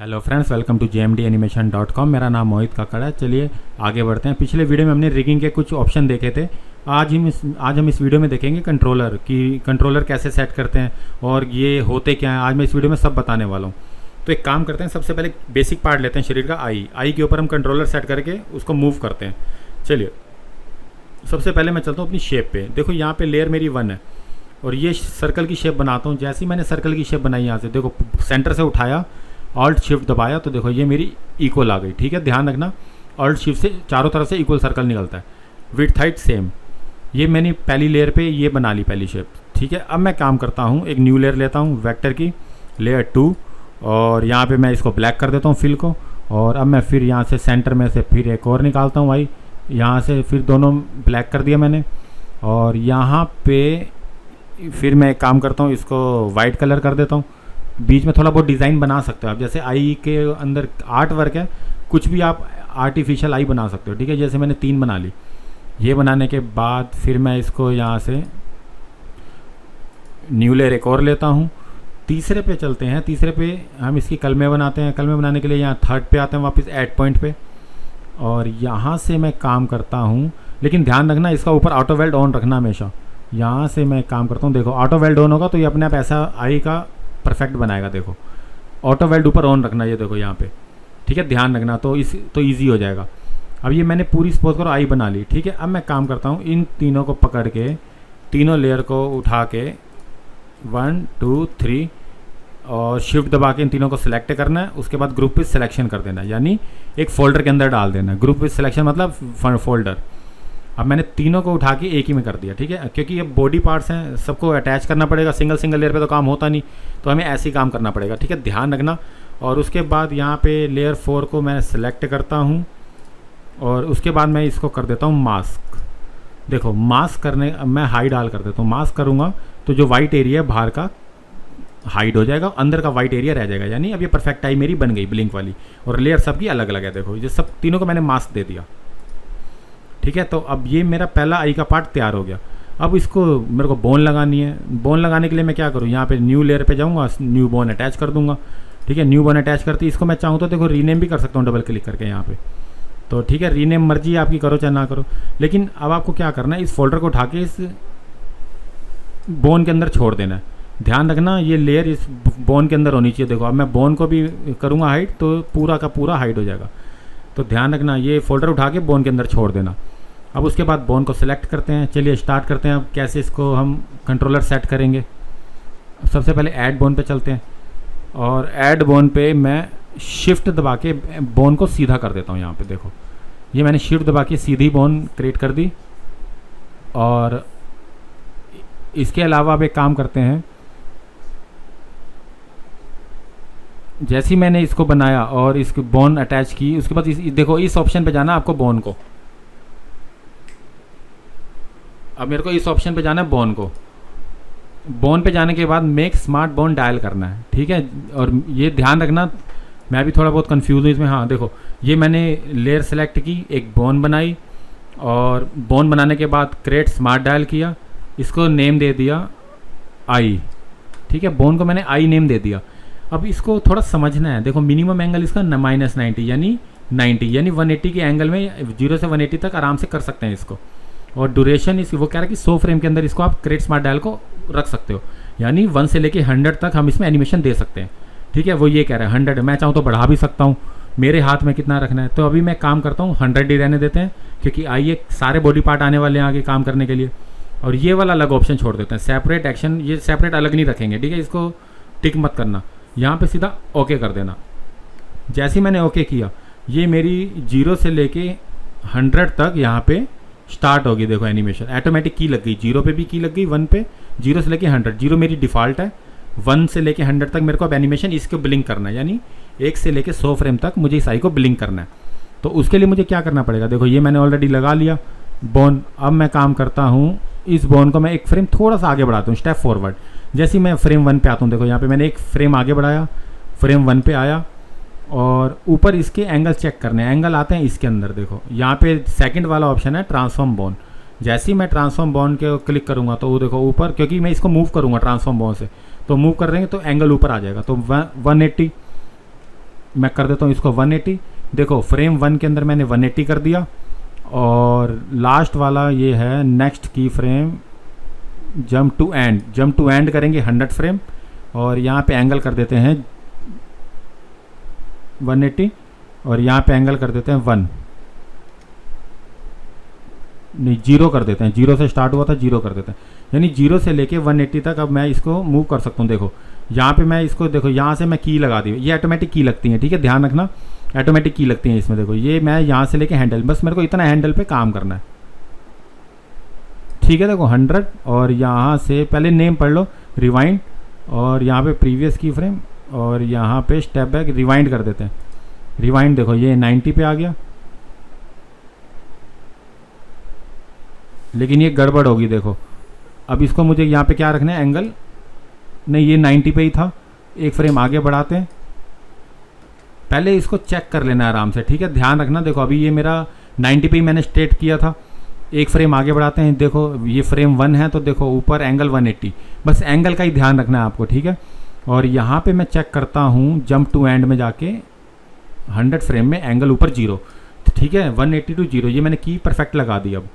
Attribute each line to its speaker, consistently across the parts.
Speaker 1: Hello friends, welcome to jmdanimation.com। मेरा नाम मोहित काकड़ है। चलिए आगे बढ़ते हैं। पिछले वीडियो में हमने रिगिंग के कुछ ऑप्शन देखे थे। आज हम इस वीडियो में देखेंगे कंट्रोलर कैसे सेट करते हैं और ये होते क्या हैं। आज मैं इस वीडियो में सब बताने वाला हूँ। तो एक काम करते हैं, सबसे पहले बेसिक पार्ट लेते हैं शरीर का, आई के ऊपर हम कंट्रोलर सेट करके उसको मूव करते हैं। चलिए सबसे पहले मैं चलता हूँ अपनी शेप पे। देखो यहाँ पे लेयर मेरी 1 है और ये सर्कल की शेप बनाता हूँ। जैसे ही मैंने सर्कल की शेप बनाई, यहाँ से देखो सेंटर से उठाया, ऑल्ट शिफ्ट दबाया तो देखो ये मेरी इक्वल आ गई। ठीक है, ध्यान रखना ऑल्ट शिफ्ट से चारों तरफ से इक्वल सर्कल निकलता है। विड्थ हाइट सेम, ये मैंने पहली लेयर पे ये बना ली पहली शेप। ठीक है, अब मैं काम करता हूँ, एक न्यू लेयर लेता हूँ वेक्टर की, लेयर 2, और यहाँ पे मैं इसको ब्लैक कर देता हूँ फिल को। और अब मैं फिर यहाँ से सेंटर में से फिर एक और निकालता हूँ आई, यहाँ से फिर दोनों ब्लैक कर दिया मैंने। और यहाँ पे फिर मैं एक काम करता हूँ, इसको वाइट कलर कर देता हूँ। बीच में थोड़ा बहुत डिज़ाइन बना सकते हो आप, जैसे आई के अंदर आर्ट वर्क है, कुछ भी आप आर्टिफिशियल आई बना सकते हो। ठीक है, जैसे मैंने 3 बना ली। ये बनाने के बाद फिर मैं इसको यहाँ से न्यू लेयर एक और लेता हूँ। तीसरे पे चलते हैं। तीसरे पे हम इसकी कलमे बनाते हैं। कलमे बनाने के लिए यहाँ थर्ड पे आते हैं वापस ऐड पॉइंट पे, और यहाँ से मैं काम करता हूँ। लेकिन ध्यान रखना इसका ऊपर ऑटो वेल्ड ऑन रखना हमेशा। यहाँ से मैं काम करता हूँ, देखो ऑटो वेल्ड ऑन होगा तो ये अपने आप ऐसा आई का परफेक्ट बनाएगा। देखो ऑटो वेल्ड ऊपर ऑन रखना, ये देखो यहाँ पे। ठीक है, ध्यान रखना तो ईजी हो जाएगा। अब ये मैंने पूरी सपोज करो आई बना ली। ठीक है, अब मैं काम करता हूँ, इन तीनों को पकड़ के तीनों लेयर को उठा के 1 2 3 और शिफ्ट दबा के इन तीनों को सिलेक्ट करना है। उसके बाद ग्रुप विद सिलेक्शन कर देना है, यानी एक फोल्डर के अंदर डाल देना है। ग्रुप विद सिलेक्शन मतलब फोल्डर। अब मैंने तीनों को उठा के एक ही में कर दिया। ठीक है, क्योंकि ये बॉडी पार्ट्स हैं, सबको अटैच करना पड़ेगा। सिंगल लेयर पे तो काम होता नहीं, तो हमें ऐसे ही काम करना पड़ेगा। ठीक है, ध्यान रखना। और उसके बाद यहाँ पे लेयर 4 को मैं सिलेक्ट करता हूँ और उसके बाद मैं इसको कर देता हूँ मास्क। देखो मास्क करने मैं हाई डाल कर देता हूँ। मास्क करूँगा तो जो वाइट एरिया है बाहर का हाइड हो जाएगा, अंदर का वाइट एरिया रह जाएगा। यानी अब ये परफेक्ट आई मेरी बन गई ब्लिंक वाली। और लेयर सबकी अलग अलग है। देखो ये सब तीनों को मैंने मास्क दे दिया। ठीक है, तो अब ये मेरा पहला आई का पार्ट तैयार हो गया। अब इसको मेरे को बोन लगानी है। बोन लगाने के लिए मैं क्या करूँ, यहाँ पे न्यू लेयर पे जाऊँगा, न्यू बोन अटैच कर दूंगा। ठीक है, न्यू बोन अटैच करती, इसको मैं चाहूँ तो देखो रीनेम भी कर सकता हूँ डबल क्लिक करके यहाँ पे। तो ठीक है, रीनेम मर्जी आपकी, करो चाहे ना करो। लेकिन अब आपको क्या करना है, इस फोल्डर को उठा के इस बोन के अंदर छोड़ देना है। ध्यान रखना ये लेयर इस बोन के अंदर होनी चाहिए। देखो अब मैं बोन को भी करूँगा हाइड तो पूरा का पूरा हाइड हो जाएगा। तो ध्यान रखना ये फोल्डर उठा के बोन के अंदर छोड़ देना। अब उसके बाद बोन को सिलेक्ट करते हैं। चलिए स्टार्ट करते हैं। अब कैसे इसको हम कंट्रोलर सेट करेंगे, सबसे पहले ऐड बोन पे चलते हैं। और ऐड बोन पे मैं शिफ्ट दबा के बोन को सीधा कर देता हूँ। यहाँ पे देखो ये मैंने शिफ्ट दबा के सीधी बोन क्रिएट कर दी। और इसके अलावा अब एक काम करते हैं, जैसे ही मैंने इसको बनाया और इसको बोन अटैच की, उसके बाद देखो इस ऑप्शन पे जाना आपको बोन को। अब मेरे को इस ऑप्शन पे जाना है बोन को। बोन पे जाने के बाद मेक स्मार्ट बोन डायल करना है। ठीक है, और ये ध्यान रखना मैं भी थोड़ा बहुत कंफ्यूज हूँ इसमें। हाँ देखो ये मैंने लेयर सेलेक्ट की, एक बोन बनाई, और बोन बनाने के बाद क्रिएट स्मार्ट डायल किया, इसको नेम दे दिया आई। ठीक है, बोन को मैंने आई नेम दे दिया। अब इसको थोड़ा समझना है। देखो मिनिमम एंगल इसका -90 यानी 90 यानी 180 के एंगल में 0 से 180 तक आराम से कर सकते हैं इसको। और ड्यूरेशन इसकी वो कह रहा है कि 100 फ्रेम के अंदर इसको आप क्रिएट स्मार्ट डायल को रख सकते हो, यानी 1 से लेके 100 तक हम इसमें एनिमेशन दे सकते हैं। ठीक है, वो ये कह रहा है 100, मैं चाहूँ तो बढ़ा भी सकता हूँ, मेरे हाथ में कितना रखना है। तो अभी मैं काम करता हूँ 100 ही रहने देते हैं, क्योंकि आइए सारे बॉडी पार्ट आने वाले हैं आगे काम करने के लिए। और ये वाला अलग ऑप्शन छोड़ देते हैं, सेपरेट एक्शन, ये सेपरेट अलग नहीं रखेंगे। ठीक है, इसको टिक मत करना, यहाँ पे सीधा ओके कर देना। जैसे ही मैंने ओके किया, ये मेरी 0 से लेके 100 तक यहाँ पे स्टार्ट होगी। देखो एनिमेशन ऑटोमेटिक की लग गई, 0 पे भी की लग गई, 1 पे, 0 से लेके 100। 0 मेरी डिफ़ॉल्ट है, 1 से लेके 100 तक मेरे को अब एनिमेशन इसको ब्लिंक करना है, यानी 1 से लेके 100 फ्रेम तक मुझे इस आई को ब्लिंक करना है। तो उसके लिए मुझे क्या करना पड़ेगा, देखो ये मैंने ऑलरेडी लगा लिया बोन। अब मैं काम करता हूँ, इस बोन को मैं एक फ्रेम थोड़ा सा आगे बढ़ाता हूँ, स्टेप फॉरवर्ड। जैसे ही मैं फ्रेम 1 पे आता हूँ, देखो यहाँ पे मैंने एक फ्रेम आगे बढ़ाया, फ्रेम 1 पे आया, और ऊपर इसके एंगल चेक करने हैं। एंगल आते हैं इसके अंदर, देखो यहाँ पे सेकंड वाला ऑप्शन है ट्रांसफॉर्म बोन। जैसे ही मैं ट्रांसफॉर्म बोन के क्लिक करूँगा तो वो देखो ऊपर, क्योंकि मैं इसको मूव करूँगा ट्रांसफॉर्म बोन से, तो मूव कर देंगे तो एंगल ऊपर आ जाएगा। तो 180 मैं कर देता हूँ इसको 180। देखो फ्रेम 1 के अंदर मैंने 180 कर दिया, और लास्ट वाला ये है नेक्स्ट की फ्रेम जंप टू एंड करेंगे 100 फ्रेम, और यहाँ पे एंगल कर देते हैं 180, और यहाँ पे एंगल कर देते हैं 1 नहीं 0 कर देते हैं। 0 से स्टार्ट हुआ था, 0 कर देते हैं, यानी 0 से लेके 180 तक अब मैं इसको मूव कर सकता हूँ। देखो यहाँ पे मैं इसको, देखो यहाँ से मैं की लगा दी, ये ऑटोमेटिक की लगती है, ठीक है, ध्यान रखना ऑटोमेटिक की लगती है इसमें। देखो ये मैं यहाँ से लेके हैंडल, बस मेरे को इतना हैंडल पे काम करना है, ठीक है। देखो 100, और यहाँ से पहले नेम पढ़ लो, रिवाइंड, और यहाँ पे प्रीवियस की फ्रेम, और यहाँ पे स्टेप बैक, रिवाइंड कर देते हैं। रिवाइंड देखो ये 90 पे आ गया, लेकिन ये गड़बड़ होगी। देखो अब इसको मुझे यहाँ पे क्या रखना है, एंगल नहीं, ये 90 पे ही था। एक फ्रेम आगे बढ़ाते हैं, पहले इसको चेक कर लेना आराम से, ठीक है, ध्यान रखना। देखो अभी ये मेरा 90 पे ही मैंने स्टेट किया था। एक फ्रेम आगे बढ़ाते हैं, देखो ये फ्रेम 1 है, तो देखो ऊपर एंगल 180, बस एंगल का ही ध्यान रखना है आपको, ठीक है। और यहाँ पे मैं चेक करता हूँ जंप टू एंड में जाके 100 फ्रेम में एंगल ऊपर 0, ठीक है, 180 टू 0, ये मैंने की परफेक्ट लगा दी। अब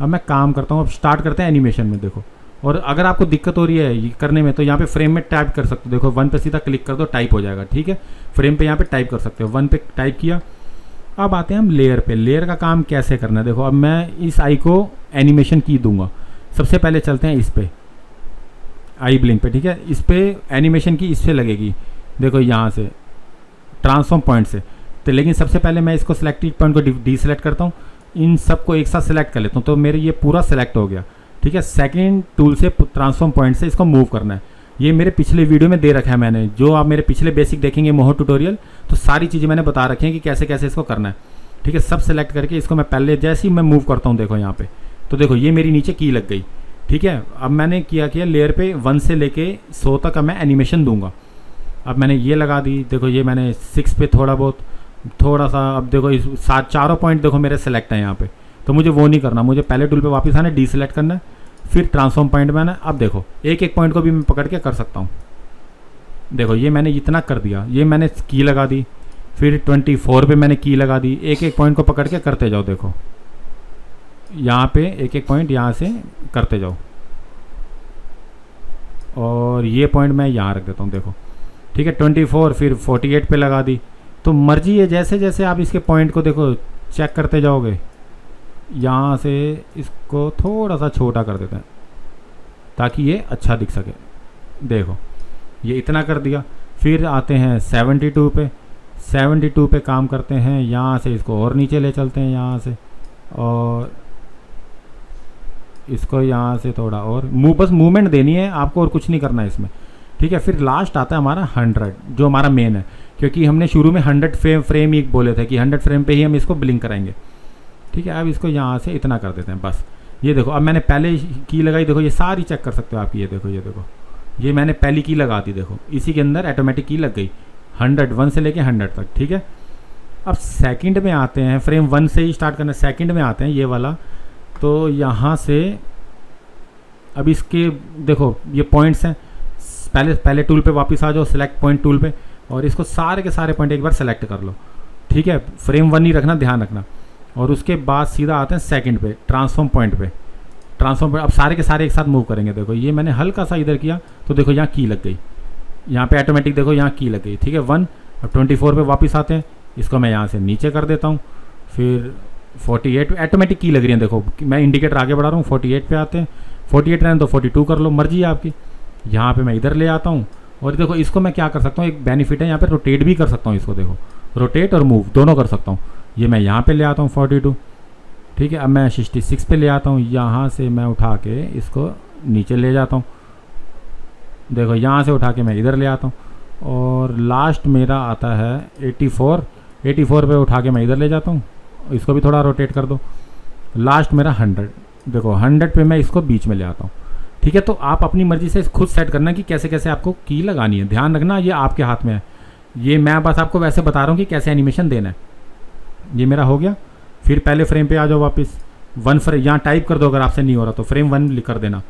Speaker 1: मैं काम करता हूँ, अब स्टार्ट करते हैं एनिमेशन में। देखो, और अगर आपको दिक्कत हो रही है ये करने में, तो यहाँ पे फ्रेम में टाइप कर सकते हो। देखो 1 पे सीधा क्लिक कर दो, टाइप हो जाएगा, ठीक है। फ्रेम पे यहाँ पे टाइप कर सकते हो, 1 पे टाइप किया। अब आते हैं हम लेयर पे। लेयर का काम कैसे करना है, देखो अब मैं इस आई को एनिमेशन की दूंगा। सबसे पहले चलते हैं इस पे, आई ब्लिंक पे, ठीक है। इस पे एनिमेशन की इससे लगेगी, देखो यहाँ से ट्रांसफॉर्म पॉइंट से। तो लेकिन सबसे पहले मैं इसको सिलेक्टेड पॉइंट को डी सेलेक्ट करता हूँ, इन सबको एक साथ सेलेक्ट कर लेता हूँ, तो मेरे ये पूरा सेलेक्ट हो गया, ठीक है। सेकंड टूल से ट्रांसफॉर्म पॉइंट से इसको मूव करना है। ये मेरे पिछले वीडियो में दे रखा है मैंने, जो आप मेरे पिछले बेसिक देखेंगे मोहो ट्यूटोरियल, तो सारी चीज़ें मैंने बता रखी हैं कि कैसे कैसे इसको करना है, ठीक है। सब सेलेक्ट करके इसको मैं पहले जैसे ही मैं मूव करता हूँ, देखो यहाँ पे, तो देखो ये मेरी नीचे की लग गई, ठीक है। अब मैंने किया लेयर पे 1 से लेके 100 तक अब मैं एनिमेशन दूंगा। अब मैंने ये लगा दी, देखो ये मैंने 6 पे थोड़ा सा, अब देखो इस चारों पॉइंट देखो मेरे सेलेक्ट हैं यहाँ पे, तो मुझे वो नहीं करना, मुझे पहले टूल पे वापस आना है, डी सेलेक्ट करना है, फिर ट्रांसफॉर्म पॉइंट में आना। अब देखो एक एक पॉइंट को भी मैं पकड़ के कर सकता हूँ। देखो ये मैंने इतना कर दिया, ये मैंने की लगा दी, फिर 24 पे मैंने की लगा दी, एक एक पॉइंट को पकड़ के करते जाओ। देखो यहाँ पे एक एक पॉइंट यहाँ से करते जाओ, और ये पॉइंट मैं यहाँ रख देता हूँ, देखो ठीक है। 24 फिर 48 पे लगा दी। तो मर्जी है, जैसे जैसे आप इसके पॉइंट को देखो चेक करते जाओगे। यहाँ से इसको थोड़ा सा छोटा कर देते हैं ताकि ये अच्छा दिख सके। देखो ये इतना कर दिया। फिर आते हैं 72 पे, 72 पे काम करते हैं। यहाँ से इसको और नीचे ले चलते हैं यहाँ से, और इसको यहाँ से थोड़ा और बस मूवमेंट देनी है आपको, और कुछ नहीं करना है इसमें, ठीक है। फिर लास्ट आता है हमारा 100, जो हमारा मेन है, क्योंकि हमने शुरू में 100 फ्रेम ही बोले थे कि 100 फ्रेम पे ही हम इसको ब्लिंक कराएंगे, ठीक है। अब इसको यहाँ से इतना कर देते हैं बस। ये देखो अब मैंने पहले की लगाई, देखो ये सारी चेक कर सकते हो आप। ये देखो, ये देखो, ये मैंने पहली की लगा दी, देखो इसी के अंदर ऑटोमेटिक की लग गई 101 से लेके 100 तक, ठीक है। अब सेकंड में आते हैं, फ्रेम 1 से ही स्टार्ट करना, सेकंड में आते हैं ये वाला। तो यहाँ से अब इसके देखो ये पॉइंट्स हैं, पहले टूल पे वापस आ जाओ, सिलेक्ट पॉइंट टूल पे, और इसको सारे के सारे पॉइंट एक बार सेलेक्ट कर लो, ठीक है। फ्रेम 1 ही रखना, ध्यान रखना। और उसके बाद सीधा आते हैं सेकंड पे, ट्रांसफॉर्म पॉइंट पे। ट्रांसफॉर्म पॉइंट अब सारे के सारे एक साथ मूव करेंगे। देखो ये मैंने हल्का सा इधर किया, तो देखो यहाँ की लग गई, यहाँ पे ऑटोमेटिक देखो यहाँ की लग गई, ठीक है 1। अब 24 पे वापस आते हैं, इसको मैं यहाँ से नीचे कर देता हूँ। फिर 48 ऑटोमेटिक की लग रही है, देखो मैं इंडिकेटर आगे बढ़ा रहा हूँ। 48 पे आते हैं, 48 रहने तो 42 कर लो, मर्जी है आपकी। यहाँ पे मैं इधर ले आता हूँ, और देखो इसको मैं क्या कर सकता हूँ, एक बेनिफिट है यहाँ पे, रोटेट भी कर सकता हूँ इसको। देखो रोटेट और मूव दोनों कर सकता हूँ। ये मैं यहाँ पे ले आता हूँ 42, ठीक है। अब मैं 66 पे ले आता हूँ, यहाँ से मैं उठा के इसको नीचे ले जाता हूँ। देखो यहाँ से उठा के मैं इधर ले आता हूँ, और लास्ट मेरा आता है 84 पे उठा के मैं इधर ले जाता हूँ। इसको भी थोड़ा रोटेट कर दो। लास्ट मेरा 100, देखो 100 पे मैं इसको बीच में ले आता हूँ, ठीक है। तो आप अपनी मर्जी से खुद सेट करना कि कैसे कैसे आपको की लगानी है, ध्यान रखना ये आपके हाथ में है। ये मैं बस आपको वैसे बता रहा हूँ कि कैसे एनिमेशन देना है। ये मेरा हो गया। फिर पहले फ्रेम पे आ जाओ वापस, 1 फ्रेम यहाँ टाइप कर दो, अगर आपसे नहीं हो रहा तो फ्रेम 1 लिख कर देना,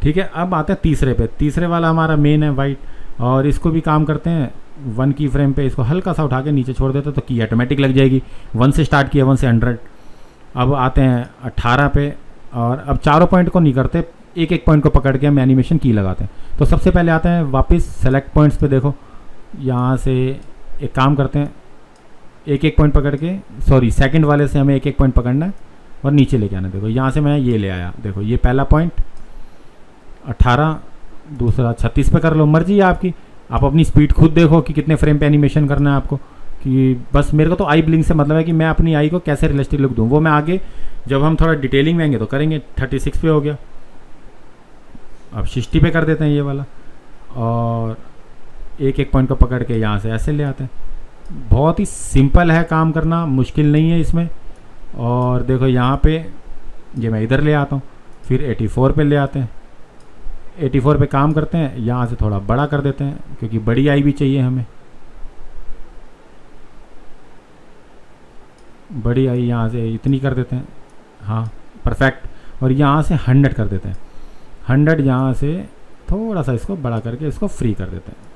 Speaker 1: ठीक है। अब आते हैं तीसरे पे। तीसरे वाला हमारा मेन है वाइट, और इसको भी काम करते हैं 1 की फ्रेम पे इसको हल्का सा उठा के नीचे छोड़ देते तो की ऑटोमेटिक लग जाएगी। 1 से स्टार्ट किया, 1 से 100। अब आते हैं 18 पे, और अब चारों पॉइंट को नहीं करते, एक एक पॉइंट को पकड़ के हम एनिमेशन की लगाते हैं। तो सबसे पहले आते हैं वापस सेलेक्ट पॉइंट्स पे। देखो यहाँ से एक काम करते हैं, एक एक पॉइंट पकड़ के, सॉरी सेकंड वाले से हमें एक एक पॉइंट पकड़ना है और नीचे लेके आना है। देखो यहाँ से मैं ये ले आया, देखो ये पहला पॉइंट 18, दूसरा 36 पे कर लो, मर्जी है आपकी। आप अपनी स्पीड खुद देखो कि कितने फ्रेम पे एनिमेशन करना है आपको, कि बस मेरे को तो आई ब्लिंक से मतलब है कि मैं अपनी आई को कैसे रियलिस्टिक लुक दूँ, वो मैं आगे जब हम थोड़ा डिटेलिंग में आएंगे तो करेंगे। 36 पे हो गया, अब 60 पे कर देते हैं ये वाला, और एक एक पॉइंट को पकड़ के यहाँ से ऐसे ले आते हैं। बहुत ही सिंपल है काम करना, मुश्किल नहीं है इसमें। और देखो यहाँ पे ये मैं इधर ले आता हूँ, फिर 84 पे ले आते हैं। 84 पे काम करते हैं, यहाँ से थोड़ा बड़ा कर देते हैं क्योंकि बड़ी आई भी चाहिए हमें। बड़ी आई यहाँ से इतनी कर देते हैं, हाँ परफेक्ट। और यहाँ से 100 कर देते हैं, 100 यहाँ से थोड़ा सा इसको बड़ा करके इसको फ्री कर देते हैं।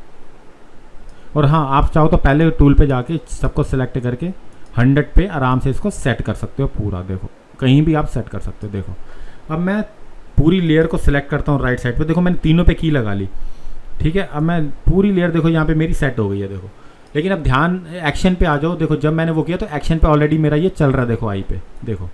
Speaker 1: और हाँ, आप चाहो तो पहले टूल पे जाके सबको सिलेक्ट करके 100 पे आराम से इसको सेट कर सकते हो पूरा। देखो कहीं भी आप सेट कर सकते हो। देखो अब मैं पूरी लेयर को सिलेक्ट करता हूँ राइट साइड पे। देखो मैंने तीनों पे की लगा ली, ठीक है। अब मैं पूरी लेयर देखो यहाँ पे मेरी सेट हो गई है। देखो लेकिन अब ध्यान एक्शन पे आ जाओ। देखो जब मैंने वो किया तो एक्शन पे ऑलरेडी मेरा ये चल रहा है। देखो आई पे, देखो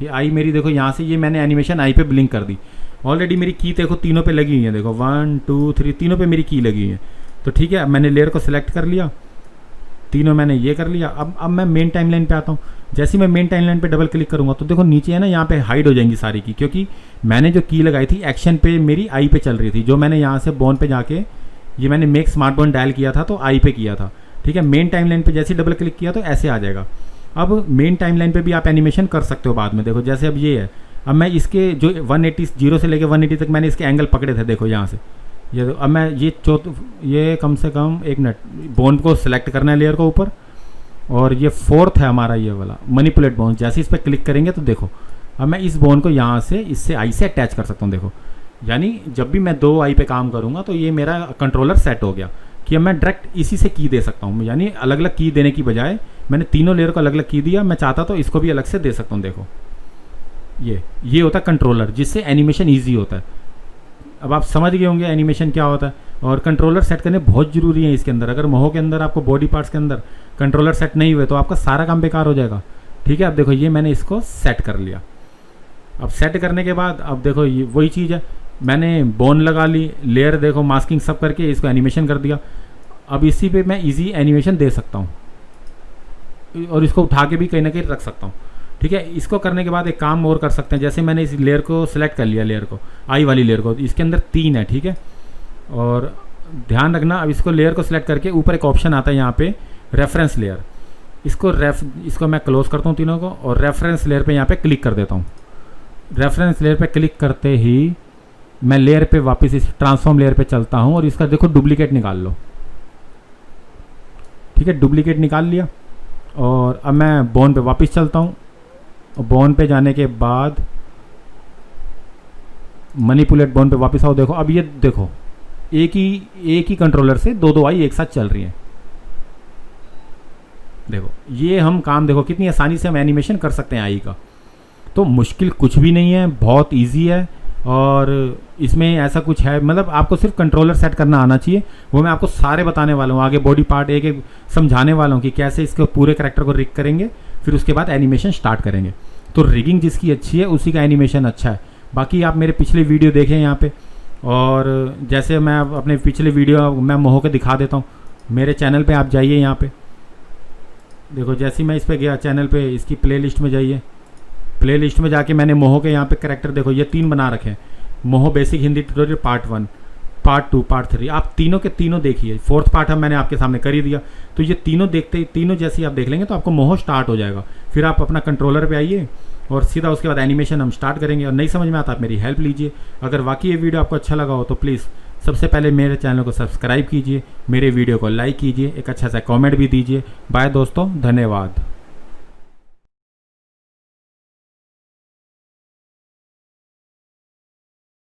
Speaker 1: ये आई मेरी, देखो यहाँ से ये मैंने एनिमेशन आई पे ब्लिंक कर दी। ऑलरेडी मेरी की देखो तीनों पे लगी हुई है। देखो 1 2 3 तीनों पे मेरी की लगी हुई है। तो ठीक है, अब मैंने लेयर को सिलेक्ट कर लिया, तीनों मैंने ये कर लिया। अब मैं मेन टाइमलाइन पे आता हूँ। जैसे मैं मेन टाइमलाइन पे डबल क्लिक करूँगा तो देखो नीचे है ना, यहाँ पे हाइड हो जाएंगी सारी की, क्योंकि मैंने जो की लगाई थी एक्शन पे मेरी आई पे चल रही थी। जो मैंने यहाँ से बोन पे जाके ये मैंने मेक स्मार्ट बोन डायल किया था तो आई पे किया था, ठीक है। मेन टाइमलाइन पे जैसे डबल क्लिक किया तो ऐसे आ जाएगा। अब मेन टाइमलाइन पे भी आप एनिमेशन कर सकते हो बाद में। देखो जैसे अब ये है, अब मैं इसके जो 180 0 से लेके 180 तक मैंने इसके एंगल पकड़े थे। देखो यहाँ से ये, अब मैं ये कम से कम 1 मिनट बोन को सिलेक्ट करना है लेयर को ऊपर, और ये 4th है हमारा ये वाला मैनिपुलेट बोन। जैसे इस पर क्लिक करेंगे तो देखो अब मैं इस बोन को यहाँ से इससे आई से अटैच कर सकता हूँ। देखो यानी जब भी मैं 2 आई पे काम करूँगा तो ये मेरा कंट्रोलर सेट हो गया कि अब मैं डायरेक्ट इसी से की दे सकता हूँ। यानी अलग अलग की देने की बजाय मैंने तीनों लेयर को अलग अलग की दिया। मैं चाहता तो इसको भी अलग से दे सकता हूँ। देखो ये होता है कंट्रोलर, जिससे एनिमेशन ईजी होता है। अब आप समझ गए होंगे एनिमेशन क्या होता है। और कंट्रोलर सेट करने बहुत ज़रूरी है इसके अंदर। अगर मोहो के अंदर आपको बॉडी पार्ट्स के अंदर कंट्रोलर सेट नहीं हुए तो आपका सारा काम बेकार हो जाएगा, ठीक है। अब देखो ये मैंने इसको सेट कर लिया। अब सेट करने के बाद अब देखो ये वही चीज़ है, मैंने बोन लगा ली, लेयर देखो मास्किंग सब करके इसको एनिमेशन कर दिया। अब इसी पे मैं इजी एनिमेशन दे सकता हूँ और इसको उठा के भी कहीं ना कहीं रख सकता हूँ, ठीक है। इसको करने के बाद एक काम और कर सकते हैं। जैसे मैंने इस लेयर को सिलेक्ट कर लिया, लेयर को आई वाली लेयर को, इसके अंदर 3 है, ठीक है। और ध्यान रखना, अब इसको लेयर को सिलेक्ट करके ऊपर एक ऑप्शन आता है यहाँ पे रेफरेंस लेयर। इसको मैं क्लोज करता हूँ तीनों को और रेफरेंस लेयर पे यहाँ पे क्लिक कर देता हूँ। रेफरेंस लेयर पे क्लिक करते ही मैं लेयर पे वापस इस ट्रांसफॉर्म लेयर पे चलता हूँ और इसका देखो डुप्लीकेट निकाल लो, ठीक है। डुप्लीकेट निकाल लिया और अब मैं बोन पे वापस चलता हूँ। बोन पे जाने के बाद मैनिपुलेट बोन पे वापस आओ। देखो अब ये देखो एक ही कंट्रोलर से 2 आई एक साथ चल रही हैं। देखो ये हम काम देखो कितनी आसानी से हम एनिमेशन कर सकते हैं आई का। तो मुश्किल कुछ भी नहीं है, बहुत इजी है। और इसमें ऐसा कुछ है, मतलब आपको सिर्फ कंट्रोलर सेट करना आना चाहिए। वो मैं आपको सारे बताने वाला हूँ, आगे बॉडी पार्ट एक एक समझाने वाला हूँ कि कैसे इसके पूरे कैरेक्टर को रिग करेंगे, फिर उसके बाद एनिमेशन स्टार्ट करेंगे। तो रिगिंग जिसकी अच्छी है उसी का एनिमेशन अच्छा है। बाकी आप मेरे पिछले वीडियो देखें यहाँ पे, और जैसे मैं अपने पिछले वीडियो मैं मोहो के दिखा देता हूँ। मेरे चैनल पे आप जाइए, यहाँ पे देखो जैसे मैं इस पे गया चैनल पे, इसकी प्लेलिस्ट में जाइए। प्लेलिस्ट में जाके मैंने मोहो के यहाँ पे कैरेक्टर देखो ये 3 बना रखे हैं। मोहो basic Hindi tutorial part 1, part 2, part 3। आप तीनों के तीनों देखिए। 4th पार्ट हम मैंने आपके सामने कर ही दिया। तो ये तीनों देखते ही, तीनों जैसे ही आप देख लेंगे तो आपको मोहो स्टार्ट हो जाएगा। फिर आप अपना कंट्रोलर पे आइए और सीधा उसके बाद एनिमेशन हम स्टार्ट करेंगे। और नहीं समझ में आता आप मेरी हेल्प लीजिए। अगर वाकई ये वीडियो आपको अच्छा लगा हो तो प्लीज़ सबसे पहले मेरे चैनल को सब्सक्राइब कीजिए, मेरे वीडियो को लाइक कीजिए, एक अच्छा सा कमेंट भी दीजिए। बाय दोस्तों, धन्यवाद।